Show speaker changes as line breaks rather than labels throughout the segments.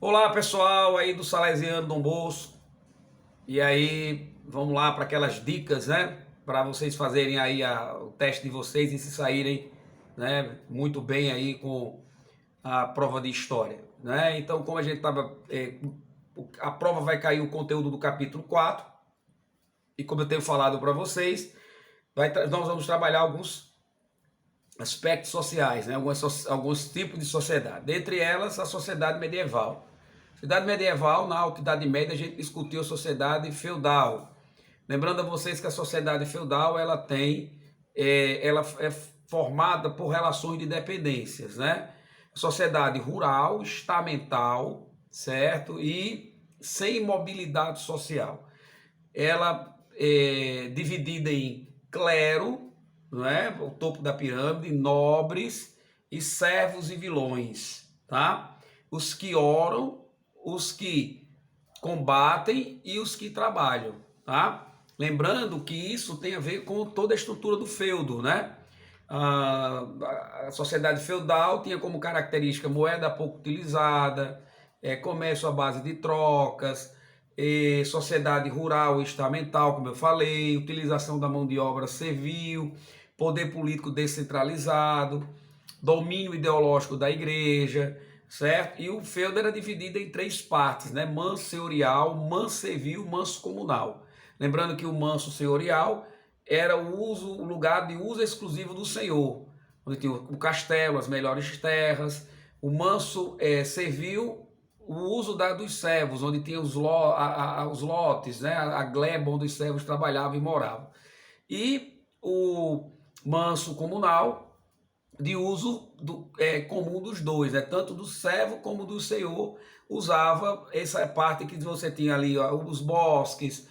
Olá pessoal aí do Salesiano Dom Bosco, e aí vamos lá para aquelas dicas, né? Para vocês fazerem aí o teste de vocês e se saírem, né, muito bem aí com a prova de história, né? Então, como a gente estava, a prova vai cair o conteúdo do capítulo 4 e como eu tenho falado para vocês, nós vamos trabalhar alguns aspectos sociais, né? Alguns tipos de sociedade, dentre elas a sociedade medieval. Sociedade medieval, na Alta Idade Média, a gente discutiu a sociedade feudal. Lembrando a vocês que a sociedade feudal ela é formada por relações de dependências, né? Sociedade rural, estamental, certo? E sem mobilidade social. Ela é dividida em clero, não é? O topo da pirâmide, nobres e servos e vilões, tá? Os que oram, os que combatem e os que trabalham, tá? Lembrando que isso tem a ver com toda a estrutura do feudo, né? A sociedade feudal tinha como característica moeda pouco utilizada, comércio à base de trocas, sociedade rural e estamental, como eu falei, utilização da mão de obra servil, poder político descentralizado, domínio ideológico da igreja, certo? E o feudo era dividido em três partes, né? Manso senhorial, manso servil, manso comunal. Lembrando que o manso senhorial era o lugar de uso exclusivo do senhor, onde tinha o castelo, as melhores terras. O manso servil, o uso dos servos, onde tinha os lotes, né? A gleba onde os servos trabalhavam e moravam. E o manso comunal, de uso comum dos dois, né? Tanto do servo como do senhor, usava essa parte que você tinha ali, ó, os bosques,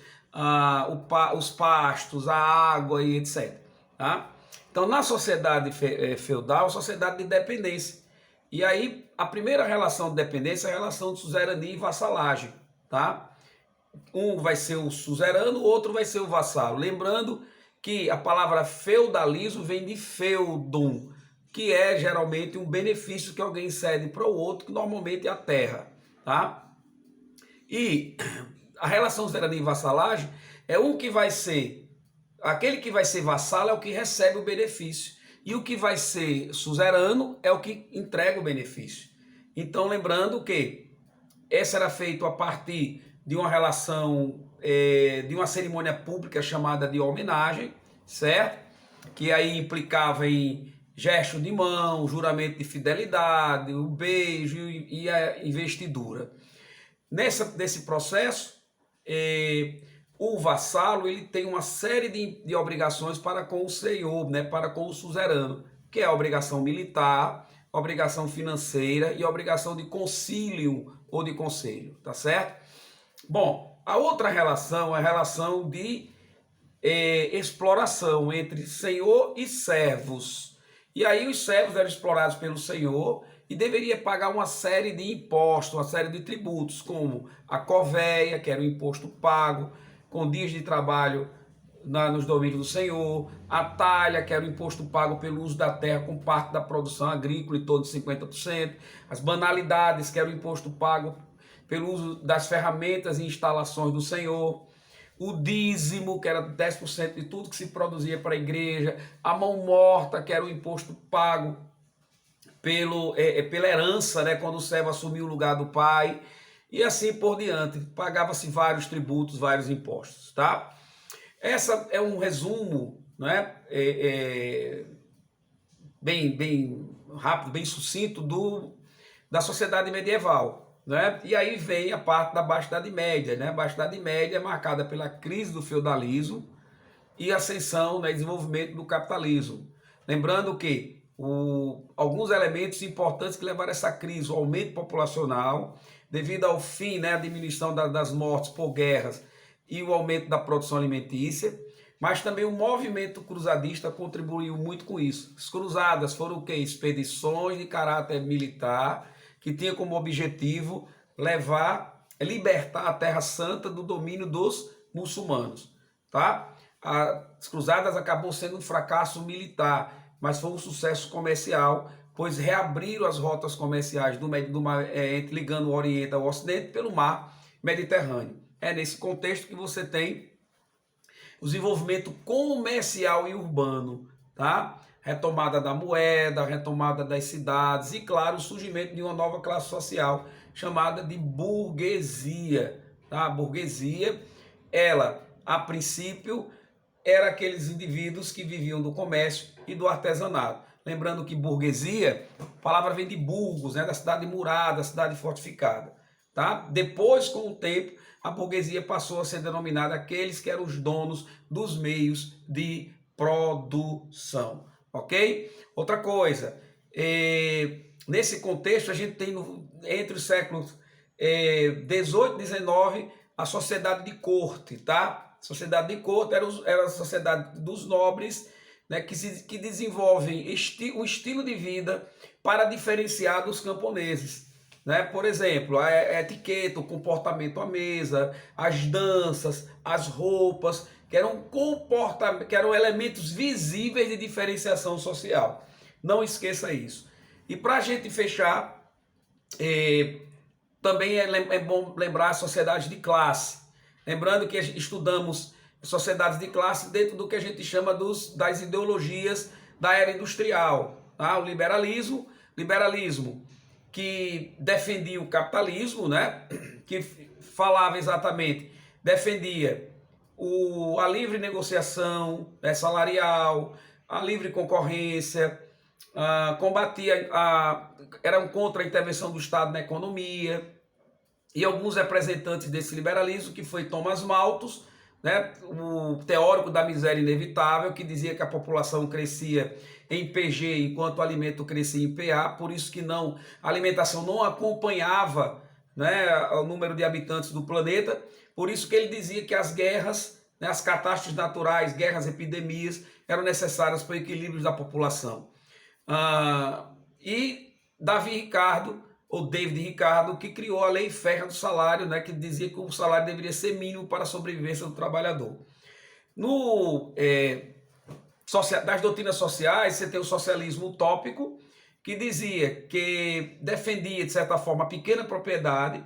os pastos, a água e etc. Tá? Então, na sociedade feudal, sociedade de dependência. E aí, a primeira relação de dependência é a relação de suzerania e vassalagem. Tá? Um vai ser o suzerano, o outro vai ser o vassalo. Lembrando que a palavra feudalismo vem de feudum, que é geralmente um benefício que alguém cede para o outro, que normalmente é a terra, tá? E a relação suzerania e vassalagem é um que vai ser, aquele que vai ser vassalo é o que recebe o benefício, e o que vai ser suzerano é o que entrega o benefício. Então, lembrando que essa era feito a partir de uma relação, de uma cerimônia pública chamada de homenagem, certo? Que aí implicava em gesto de mão, juramento de fidelidade, o beijo e a investidura. Nesse processo, o vassalo ele tem uma série de obrigações para com o senhor, né, para com o suzerano, que é a obrigação militar, a obrigação financeira e a obrigação de concílio ou de conselho, tá certo? Bom, a outra relação é a relação de exploração entre senhor e servos. E aí os servos eram explorados pelo senhor e deveria pagar uma série de impostos, uma série de tributos, como a covéia, que era o imposto pago, com dias de trabalho nos domínios do senhor, a talha, que era o imposto pago pelo uso da terra com parte da produção agrícola, em torno de 50%, as banalidades, que era o imposto pago pelo uso das ferramentas e instalações do senhor, o dízimo, que era 10% de tudo que se produzia para a igreja, a mão morta, que era o imposto pago pela herança, né, quando o servo assumiu o lugar do pai, e assim por diante. Pagava-se vários tributos, vários impostos. Tá? Essa é um resumo, né, bem rápido, bem sucinto da sociedade medieval. Né? E aí vem a parte da Baixa Idade Média. Né? A Baixa Idade Média é marcada pela crise do feudalismo e ascensão, né, desenvolvimento do capitalismo. Lembrando que alguns elementos importantes que levaram a essa crise, o aumento populacional, devido ao fim, né, a diminuição das mortes por guerras e o aumento da produção alimentícia, mas também o movimento cruzadista contribuiu muito com isso. As cruzadas foram o quê? Expedições de caráter militar que tinha como objetivo libertar a Terra Santa do domínio dos muçulmanos, tá? As cruzadas acabou sendo um fracasso militar, mas foi um sucesso comercial, pois reabriram as rotas comerciais ligando o Oriente ao Ocidente pelo mar Mediterrâneo. É nesse contexto que você tem o desenvolvimento comercial e urbano, tá? Retomada da moeda, retomada das cidades e, claro, o surgimento de uma nova classe social chamada de burguesia, tá? A burguesia, ela, a princípio, era aqueles indivíduos que viviam do comércio e do artesanato. Lembrando que burguesia, a palavra vem de Burgos, né? Da cidade murada, da cidade fortificada, tá? Depois, com o tempo, a burguesia passou a ser denominada aqueles que eram os donos dos meios de produção, ok? Outra coisa, nesse contexto a gente tem entre os séculos 18 e 19 a sociedade de corte, tá? A sociedade de corte era a sociedade dos nobres, né, que desenvolvem um estilo de vida para diferenciar dos camponeses. Né? Por exemplo, a etiqueta, o comportamento à mesa, as danças, as roupas, que eram elementos visíveis de diferenciação social. Não esqueça isso. E para a gente fechar, também é bom lembrar a sociedade de classe. Lembrando que estudamos sociedades de classe dentro do que a gente chama das ideologias da era industrial. Tá? O liberalismo que defendia o capitalismo, né? Que falava exatamente, defendia a livre negociação, né, salarial, a livre concorrência, eram contra a intervenção do Estado na economia, e alguns representantes desse liberalismo, que foi Thomas Malthus, né, o teórico da miséria inevitável, que dizia que a população crescia em PG enquanto o alimento crescia em PA, por isso que a alimentação não acompanhava, né, o número de habitantes do planeta, por isso que ele dizia que as guerras, né, as catástrofes naturais, guerras, epidemias, eram necessárias para o equilíbrio da população. E David Ricardo, que criou a lei férrea do salário, né, que dizia que o salário deveria ser mínimo para a sobrevivência do trabalhador. Das doutrinas sociais, você tem o socialismo utópico, que dizia que defendia, de certa forma, a pequena propriedade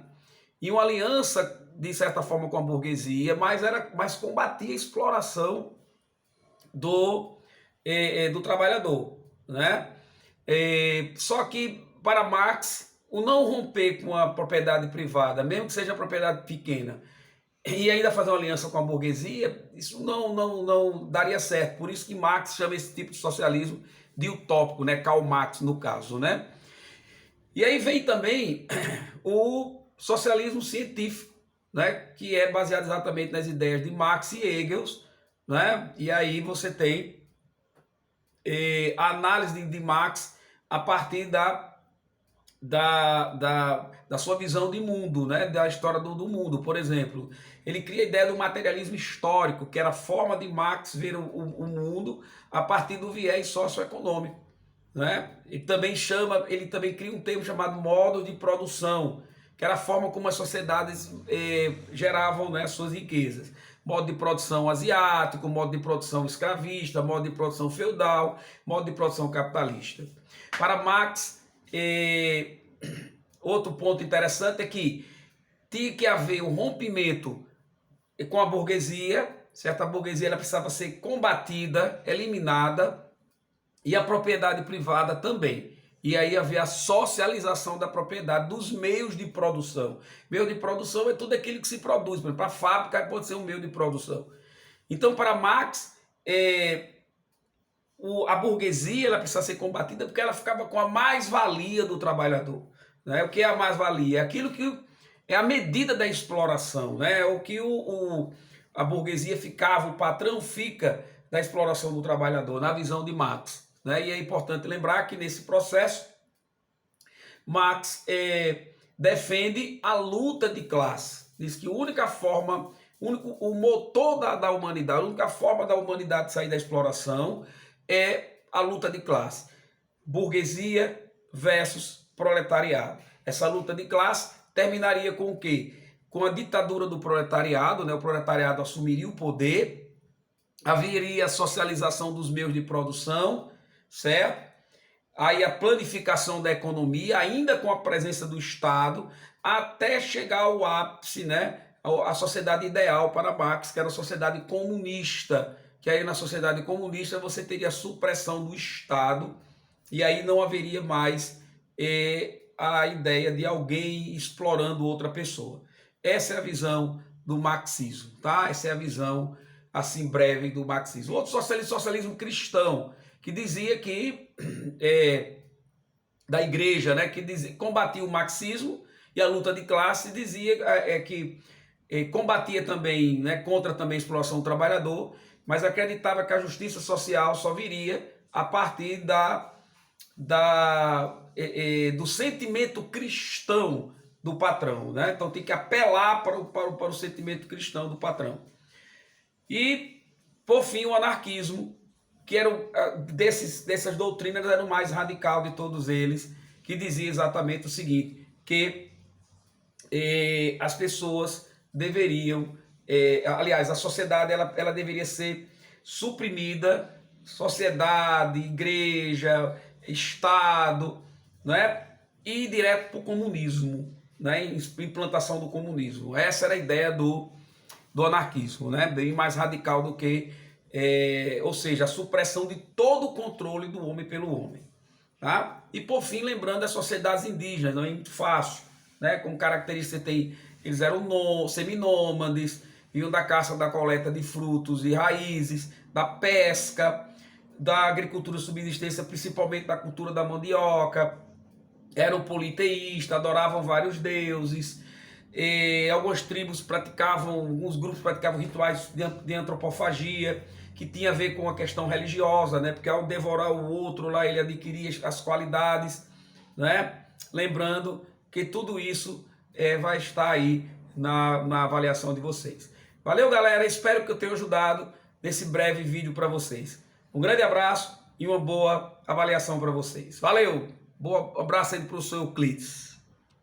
e uma aliança, de certa forma, com a burguesia, mas combatia a exploração do trabalhador. Né? Só que, para Marx, o não romper com a propriedade privada, mesmo que seja a propriedade pequena, e ainda fazer uma aliança com a burguesia, isso não daria certo. Por isso que Marx chama esse tipo de socialismo de utópico, né? Karl Marx, no caso, né? E aí vem também o socialismo científico, né? Que é baseado exatamente nas ideias de Marx e Engels, né? E aí você tem a análise de Marx a partir da sua visão de mundo, né? Da história do mundo. Por exemplo, ele cria a ideia do materialismo histórico, que era a forma de Marx ver o mundo a partir do viés socioeconômico. Né? Ele também cria um termo chamado modo de produção, que era a forma como as sociedades geravam, né, suas riquezas. Modo de produção asiático, modo de produção escravista, modo de produção feudal, modo de produção capitalista. Para Marx, outro ponto interessante é que tinha que haver um rompimento com a burguesia, certa burguesia ela precisava ser combatida, eliminada, e a propriedade privada também. E aí havia a socialização da propriedade, dos meios de produção. Meio de produção é tudo aquilo que se produz. Para a fábrica pode ser um meio de produção. Então, para Marx, a burguesia ela precisa ser combatida porque ela ficava com a mais-valia do trabalhador. Né? O que é a mais-valia? É aquilo que é a medida da exploração. Né? O que a burguesia ficava, o patrão fica da exploração do trabalhador, na visão de Marx. Né? E é importante lembrar que nesse processo, Marx defende a luta de classe. Diz que a única forma, o motor da humanidade, a única forma da humanidade sair da exploração é a luta de classe. Burguesia versus proletariado. Essa luta de classe terminaria com o quê? Com a ditadura do proletariado, né? O proletariado assumiria o poder, haveria a socialização dos meios de produção, certo? aí a planificação da economia, ainda com a presença do Estado, até chegar ao ápice, né, a sociedade ideal para Marx, que era a sociedade comunista, que aí na sociedade comunista você teria a supressão do Estado, e aí não haveria mais a ideia de alguém explorando outra pessoa. Essa é a visão do marxismo, tá? Essa é a visão, assim, breve do marxismo. Outro socialismo cristão, que dizia que, da igreja, né, que dizia, combatia o marxismo e a luta de classe, dizia que combatia também, né, contra também a exploração do trabalhador, mas acreditava que a justiça social só viria a partir do sentimento cristão do patrão, né? Então tem que apelar para o sentimento cristão do patrão. E, por fim, o anarquismo, que era dessas doutrinas, era o mais radical de todos eles, que dizia exatamente o seguinte, que as pessoas deveriam, aliás, a sociedade ela deveria ser suprimida, sociedade, igreja, Estado, né? E ir direto para o comunismo, né? Implantação do comunismo. Essa era a ideia do anarquismo, né? Bem mais radical do que, ou seja, a supressão de todo o controle do homem pelo homem. Tá? E por fim, lembrando as sociedades indígenas, não é muito fácil, né? Como característica eles eram seminômades, iam da caça, da coleta de frutos e raízes, da pesca, da agricultura de subsistência, principalmente da cultura da mandioca, eram politeístas, adoravam vários deuses, algumas tribos alguns grupos praticavam rituais de antropofagia, que tinha a ver com a questão religiosa, né? Porque ao devorar o outro lá, ele adquiria as qualidades, né? Lembrando que tudo isso vai estar aí na avaliação de vocês. Valeu, galera, espero que eu tenha ajudado nesse breve vídeo para vocês. Um grande abraço e uma boa avaliação para vocês. Valeu! Boa abraço aí para o seu Euclides.